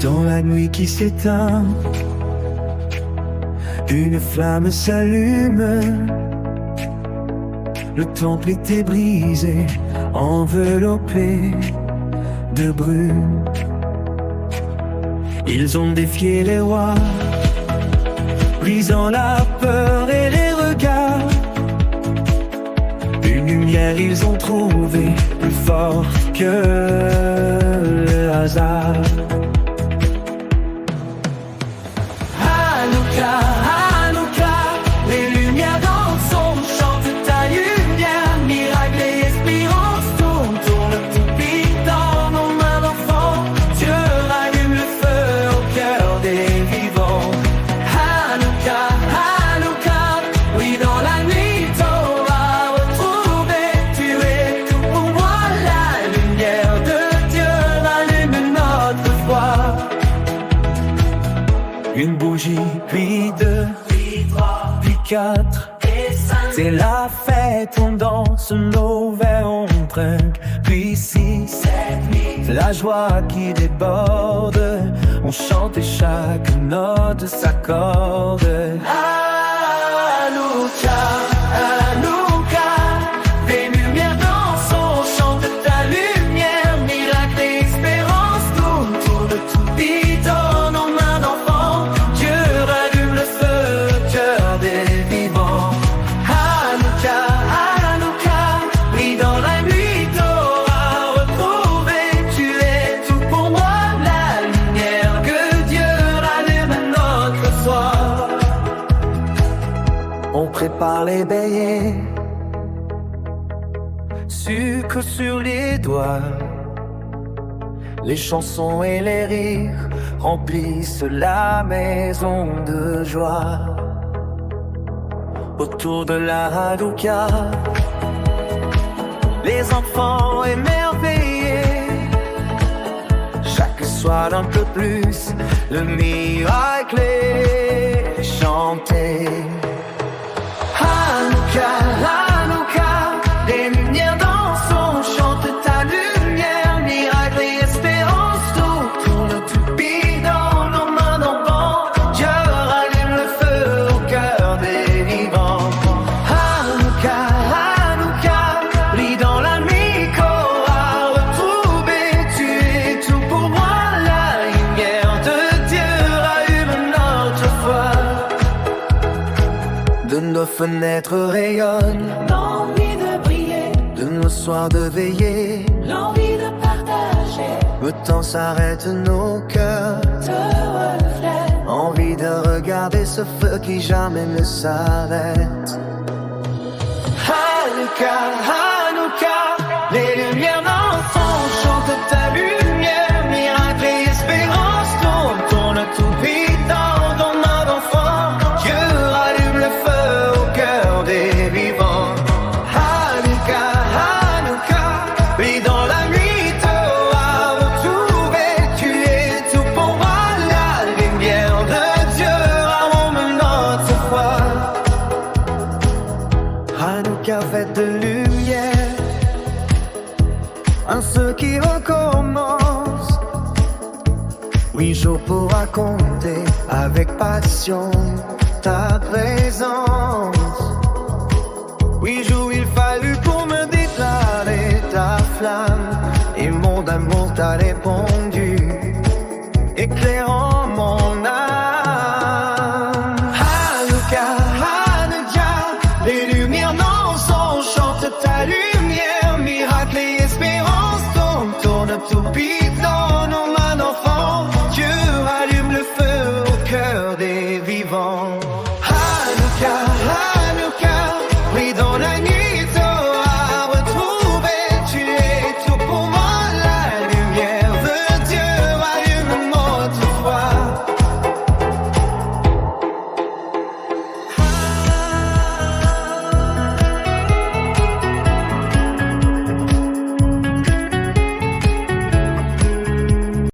Dans la nuit qui s'éteint, une flamme s'allume. Le temple était brisé, enveloppé de brume. Ils ont défié les rois, brisant la peur et les regards. Une lumière ils ont trouvée plus forte que le hasard. Hanouka, Hanouka, les lumières dansent, on chante ta lumière. Miracle et espérance tourne, tourne tout vite dans nos mains d'enfants. Dieu rallume le feu au cœur des vivants. Hanouka, Hanouka, oui dans la nuit t'auras retrouvé. Tu es tout pour moi, la lumière de Dieu rallume notre foi. Une bougie, puis deux, puis trois, puis quatre, et cinq. C'est la fête, on danse, nos verres on trinque. Puis six, sept, huit, la joie qui déborde. On chante et chaque note s'accorde. Hanouka, Hanouka, des lumières dansent, on chante ta lumière. Miracle et espérance tourne, tourne tout vite dans nos mains d'enfants. Dieu rallume le feu au cœur des vivants. Hanouka, Hanouka, oui dans la nuit t'auras retrouvé. Tu es tout pour moi, la lumière que Dieu rallume notre soir. On prépare les beignets, sucre sur les doigts. Les chansons et les rires remplissent la maison de joie. Autour de la Hanouka, les enfants émerveillés. Chaque soir un peu plus, le miracle est chanté. Hanouka, Hanouka, des lumières dansent, on chante ta lumière. Miracle et espérance, tout tourne tout vite dans nos mains d'enfants. Dieu rallume le feu au cœur des vivants. Hanouka, Hanouka, brille dans la nuit qu'aura retrouvé. Tu es tout pour moi, la lumière de Dieu rallume notre foi. De nos fenêtres rayonne l'envie de briller, de nos soirs de veiller. l'envie de partager, Le temps s'arrête, nos cœurs te reflète. envie de regarder ce feu qui jamais ne s'arrête. Hanouka, Hanouka, les lumières dansent, on chante ta lumière. Miracle et espérance tourne, tourne tout vite dans nos mains d'enfants. Dieu rallume le feu au cœur des vivants. Hanouka, Hanouka, oui dans la nuit t'auras retrouvé. Tu es tout pour moi, la lumière de Dieu rallume notre foi. Hanouka, fête de lumière, un feu qui recommence. Oui, jour pour raconter avec passion ta présence. Oui, jour il fallut pour me déclarer ta flamme et mon amour t'a répondu.